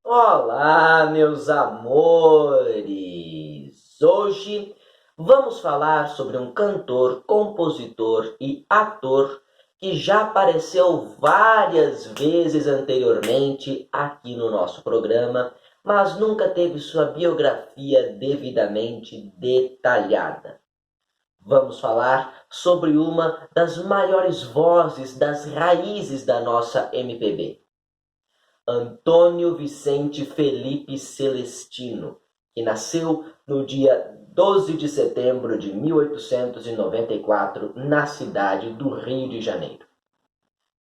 Olá, meus amores! Hoje vamos falar sobre um cantor, compositor e ator que já apareceu várias vezes anteriormente aqui no nosso programa, mas nunca teve sua biografia devidamente detalhada. Vamos falar sobre uma das maiores vozes das raízes da nossa MPB. Antônio Vicente Felipe Celestino, que nasceu no dia 12 de setembro de 1894 na cidade do Rio de Janeiro.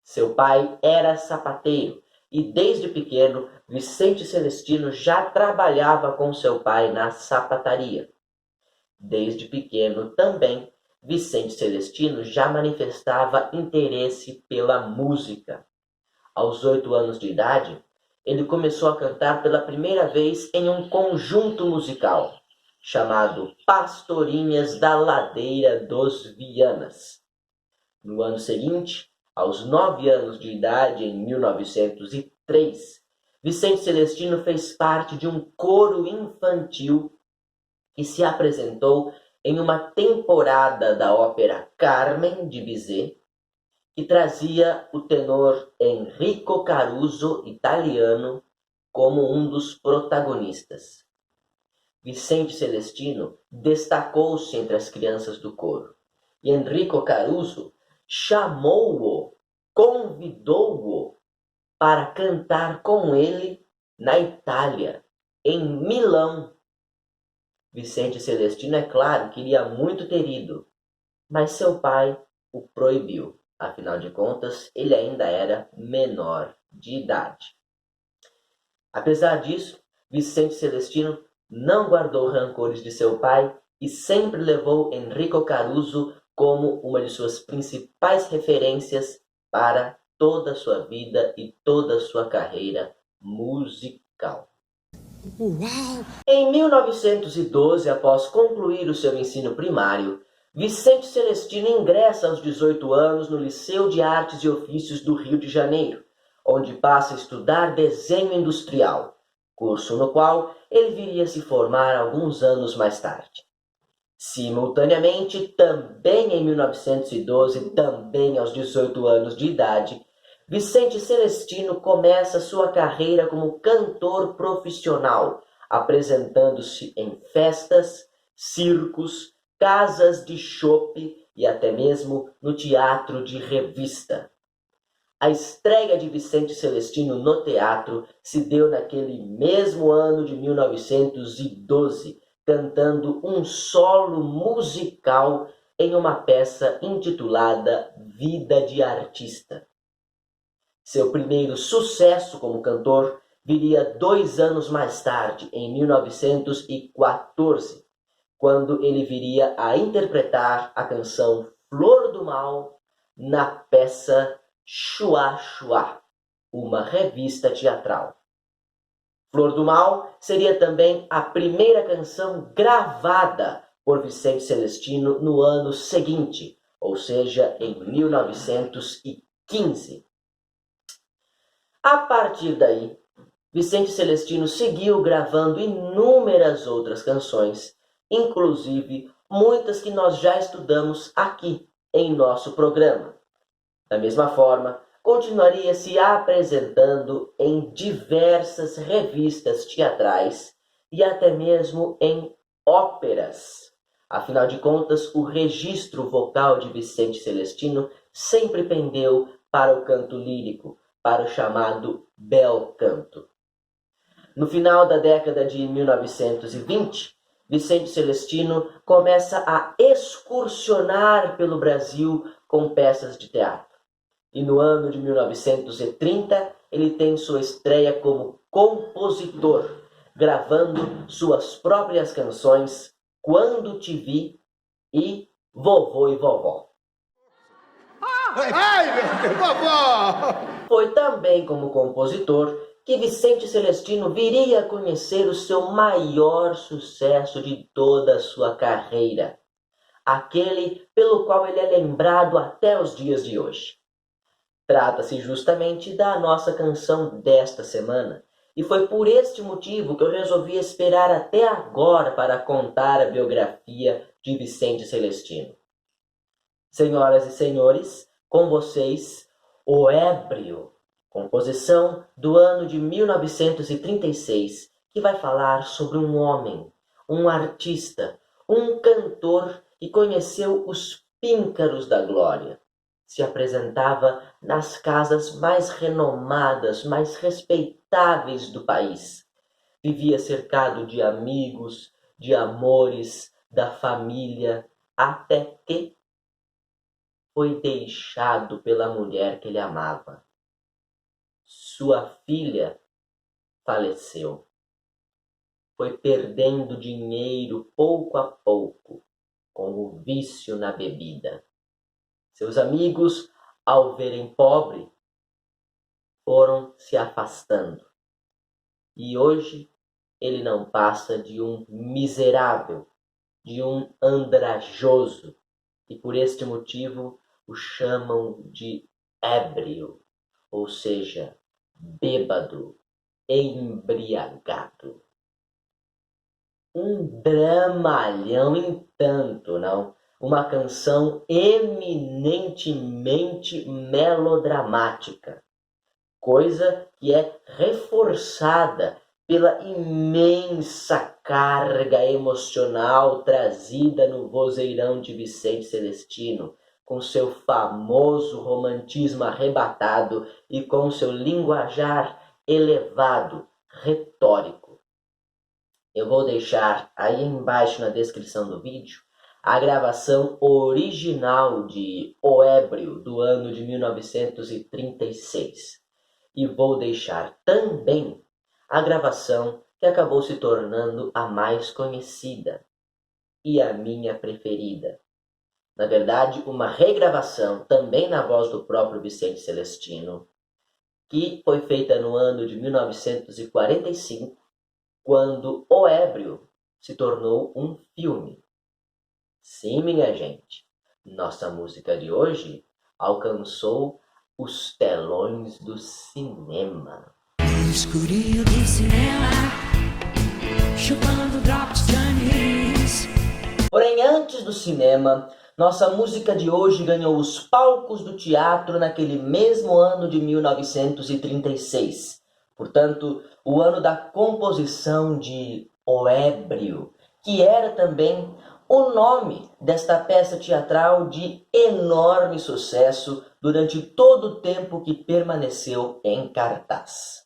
Seu pai era sapateiro e desde pequeno Vicente Celestino já trabalhava com seu pai na sapataria. Desde pequeno também Vicente Celestino já manifestava interesse pela música. Aos 8 anos de idade, ele começou a cantar pela primeira vez em um conjunto musical, chamado Pastorinhas da Ladeira dos Vianas. No ano seguinte, aos 9 anos de idade, em 1903, Vicente Celestino fez parte de um coro infantil que se apresentou em uma temporada da ópera Carmen de Bizet, que trazia o tenor Enrico Caruso, italiano, como um dos protagonistas. Vicente Celestino destacou-se entre as crianças do coro, e Enrico Caruso chamou-o, convidou-o para cantar com ele na Itália, em Milão. Vicente Celestino, é claro, queria muito ter ido, mas seu pai o proibiu. Afinal de contas, ele ainda era menor de idade. Apesar disso, Vicente Celestino não guardou rancores de seu pai e sempre levou Enrico Caruso como uma de suas principais referências para toda a sua vida e toda a sua carreira musical. Uau! Em 1912, após concluir o seu ensino primário, Vicente Celestino ingressa aos 18 anos no Liceu de Artes e Ofícios do Rio de Janeiro, onde passa a estudar desenho industrial, curso no qual ele viria a se formar alguns anos mais tarde. Simultaneamente, também em 1912, também aos 18 anos de idade, Vicente Celestino começa sua carreira como cantor profissional, apresentando-se em festas, circos, casas de chope e até mesmo no teatro de revista. A estreia de Vicente Celestino no teatro se deu naquele mesmo ano de 1912, cantando um solo musical em uma peça intitulada Vida de Artista. Seu primeiro sucesso como cantor viria 2 anos mais tarde, em 1914, quando ele viria a interpretar a canção Flor do Mal na peça Chua Chua, uma revista teatral. Flor do Mal seria também a primeira canção gravada por Vicente Celestino no ano seguinte, ou seja, em 1915. A partir daí, Vicente Celestino seguiu gravando inúmeras outras canções, inclusive muitas que nós já estudamos aqui em nosso programa. Da mesma forma, continuaria se apresentando em diversas revistas teatrais e até mesmo em óperas. Afinal de contas, o registro vocal de Vicente Celestino sempre pendeu para o canto lírico, para o chamado bel canto. No final da década de 1920, Vicente Celestino começa a excursionar pelo Brasil com peças de teatro. E no ano de 1930, ele tem sua estreia como compositor, gravando suas próprias canções Quando Te Vi e Vovô e Vovó. Ai, meu Deus, vovó! Foi também como compositor que Vicente Celestino viria a conhecer o seu maior sucesso de toda a sua carreira, aquele pelo qual ele é lembrado até os dias de hoje. Trata-se justamente da nossa canção desta semana, E foi por este motivo que eu resolvi esperar até agora para contar a biografia de Vicente Celestino. Senhoras e senhores, com vocês, O Ébrio, composição do ano de 1936, que vai falar sobre um homem, um artista, um cantor que conheceu os píncaros da glória. Se apresentava nas casas mais renomadas, mais respeitáveis do país. Vivia cercado de amigos, de amores, da família, até que foi deixado pela mulher que ele amava. Sua filha faleceu. Foi perdendo dinheiro pouco a pouco, com o vício na bebida. Seus amigos, ao verem pobre, foram se afastando. E hoje ele não passa de um miserável, de um andrajoso, e por este motivo o chamam de ébrio, ou seja, bêbado, embriagado. Um dramalhão em tanto, não? Uma canção eminentemente melodramática, coisa que é reforçada pela imensa carga emocional trazida no vozeirão de Vicente Celestino, com seu famoso romantismo arrebatado e com seu linguajar elevado, retórico. Eu vou deixar aí embaixo na descrição do vídeo a gravação original de O Ébrio, do ano de 1936. E vou deixar também a gravação que acabou se tornando a mais conhecida e a minha preferida. Na verdade, uma regravação, também na voz do próprio Vicente Celestino, que foi feita no ano de 1945, quando O Ébrio se tornou um filme. Sim, minha gente, nossa música de hoje alcançou os telões do cinema. No escurinho do cinema, chupando drops de anis. Porém, antes do cinema, nossa música de hoje ganhou os palcos do teatro naquele mesmo ano de 1936. Portanto, o ano da composição de O Ébrio, que era também o nome desta peça teatral de enorme sucesso durante todo o tempo que permaneceu em cartaz.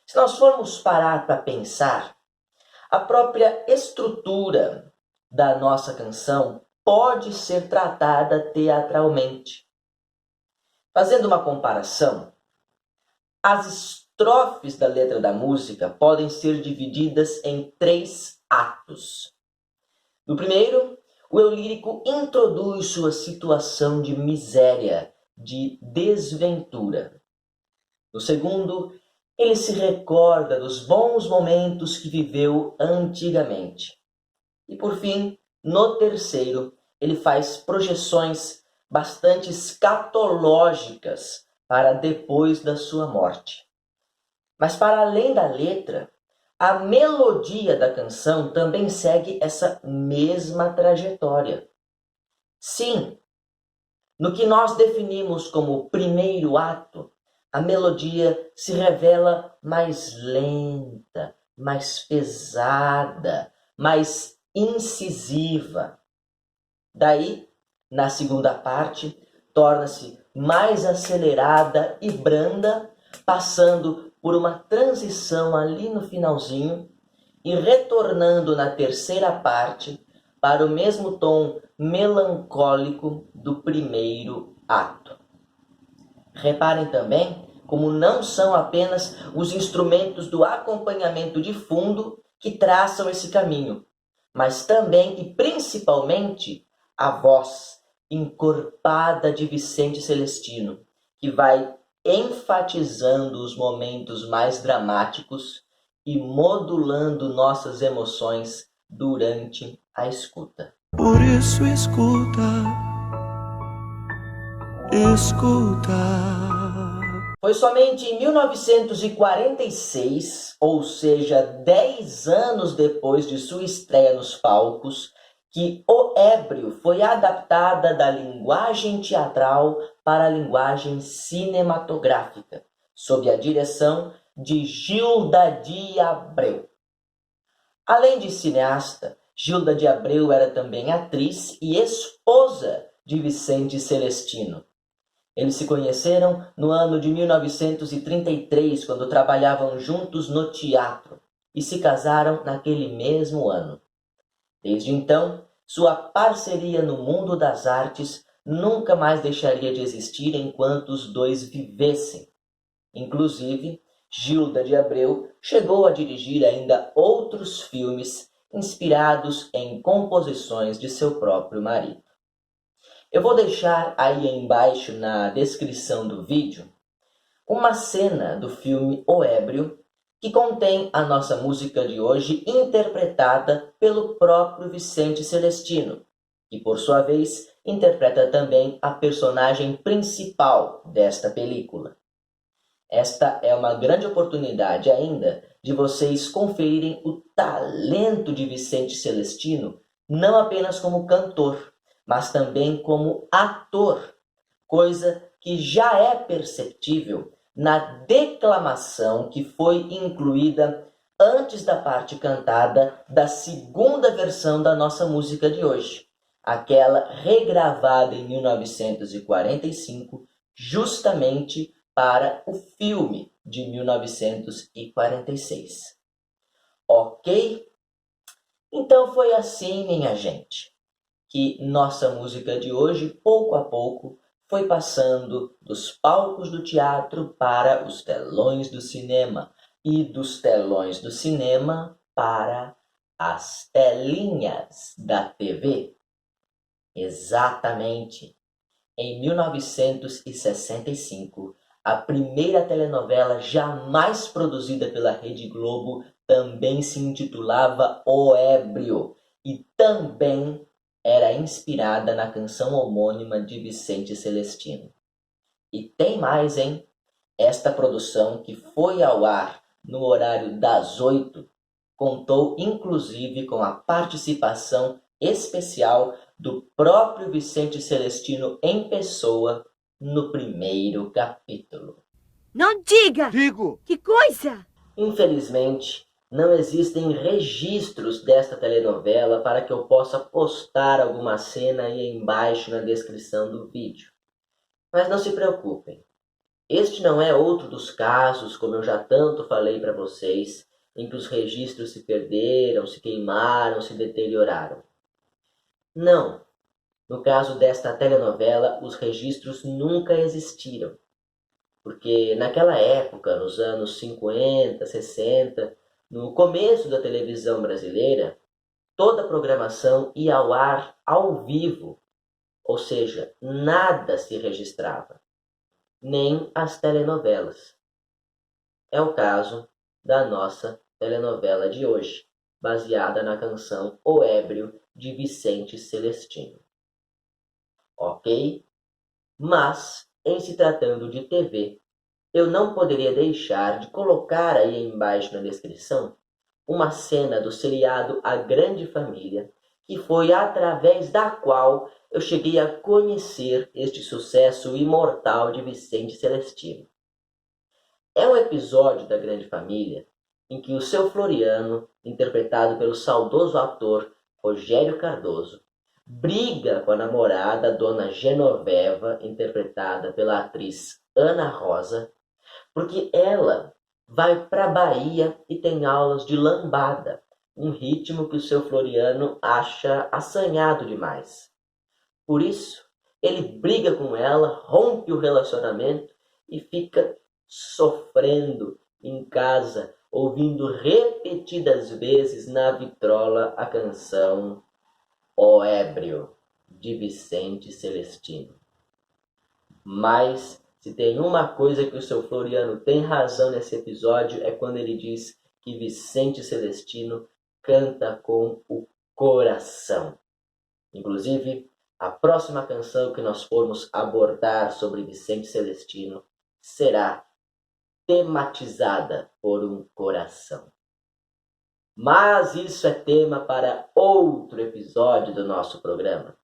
Se nós formos parar para pensar, a própria estrutura da nossa canção pode ser tratada teatralmente. Fazendo uma comparação, as estrofes da letra da música podem ser divididas em 3 atos. No primeiro, o eu lírico introduz sua situação de miséria, de desventura. No segundo, ele se recorda dos bons momentos que viveu antigamente. E por fim, no terceiro, ele faz projeções bastante escatológicas para depois da sua morte. Mas para além da letra, a melodia da canção também segue essa mesma trajetória. Sim, no que nós definimos como primeiro ato, a melodia se revela mais lenta, mais pesada, mais incisiva. Daí, na segunda parte, torna-se mais acelerada e branda, passando por uma transição ali no finalzinho e retornando na terceira parte para o mesmo tom melancólico do primeiro ato. Reparem também como não são apenas os instrumentos do acompanhamento de fundo que traçam esse caminho, mas também e principalmente a voz encorpada de Vicente Celestino, que vai enfatizando os momentos mais dramáticos e modulando nossas emoções durante a escuta. Por isso escuta, escuta. Foi somente em 1946, ou seja, 10 anos depois de sua estreia nos palcos, que O Ébrio foi adaptada da linguagem teatral para a linguagem cinematográfica, sob a direção de Gilda de Abreu. Além de cineasta, Gilda de Abreu era também atriz e esposa de Vicente Celestino. Eles se conheceram no ano de 1933, quando trabalhavam juntos no teatro, e se casaram naquele mesmo ano. Desde então, sua parceria no mundo das artes nunca mais deixaria de existir enquanto os dois vivessem. Inclusive, Gilda de Abreu chegou a dirigir ainda outros filmes inspirados em composições de seu próprio marido. Eu vou deixar aí embaixo na descrição do vídeo uma cena do filme O Ébrio, que contém a nossa música de hoje interpretada pelo próprio Vicente Celestino, que por sua vez interpreta também a personagem principal desta película. Esta é uma grande oportunidade ainda de vocês conferirem o talento de Vicente Celestino, não apenas como cantor, mas também como ator, coisa que já é perceptível na declamação que foi incluída antes da parte cantada da segunda versão da nossa música de hoje, aquela regravada em 1945, justamente para o filme de 1946. Ok? Então foi assim, minha gente, que nossa música de hoje, pouco a pouco, foi passando dos palcos do teatro para os telões do cinema e dos telões do cinema para as telinhas da TV. Exatamente. Em 1965, a primeira telenovela jamais produzida pela Rede Globo também se intitulava O Ébrio e também era inspirada na canção homônima de Vicente Celestino. E tem mais, hein? Esta produção, que foi ao ar no horário das 8, contou inclusive com a participação especial do próprio Vicente Celestino em pessoa no primeiro capítulo. Não diga! Digo! Que coisa! Infelizmente, não existem registros desta telenovela para que eu possa postar alguma cena aí embaixo na descrição do vídeo. Mas não se preocupem, este não é outro dos casos, como eu já tanto falei para vocês, em que os registros se perderam, se queimaram, se deterioraram. Não, no caso desta telenovela, os registros nunca existiram, porque naquela época, nos anos 50, 60, no começo da televisão brasileira, toda a programação ia ao ar ao vivo, ou seja, nada se registrava, nem as telenovelas. É o caso da nossa telenovela de hoje, baseada na canção O Ébrio, de Vicente Celestino. Ok? Mas, em se tratando de TV, eu não poderia deixar de colocar aí embaixo na descrição uma cena do seriado A Grande Família, que foi através da qual eu cheguei a conhecer este sucesso imortal de Vicente Celestino. É um episódio da Grande Família em que o seu Floriano, interpretado pelo saudoso ator Rogério Cardoso, briga com a namorada Dona Genoveva, interpretada pela atriz Ana Rosa, porque ela vai para a Bahia e tem aulas de lambada, um ritmo que o seu Floriano acha assanhado demais. Por isso, ele briga com ela, rompe o relacionamento e fica sofrendo em casa, ouvindo repetidas vezes na vitrola a canção O Ébrio, de Vicente Celestino. Mas, se tem uma coisa que o seu Floriano tem razão nesse episódio, é quando ele diz que Vicente Celestino canta com o coração. Inclusive, a próxima canção que nós formos abordar sobre Vicente Celestino será tematizada por um coração. Mas isso é tema para outro episódio do nosso programa.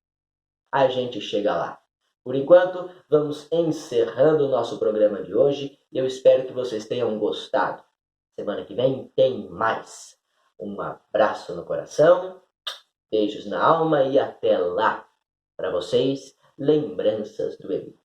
A gente chega lá. Por enquanto, vamos encerrando o nosso programa de hoje e eu espero que vocês tenham gostado. Semana que vem tem mais. Um abraço no coração, beijos na alma e até lá. Para vocês, lembranças do Eli.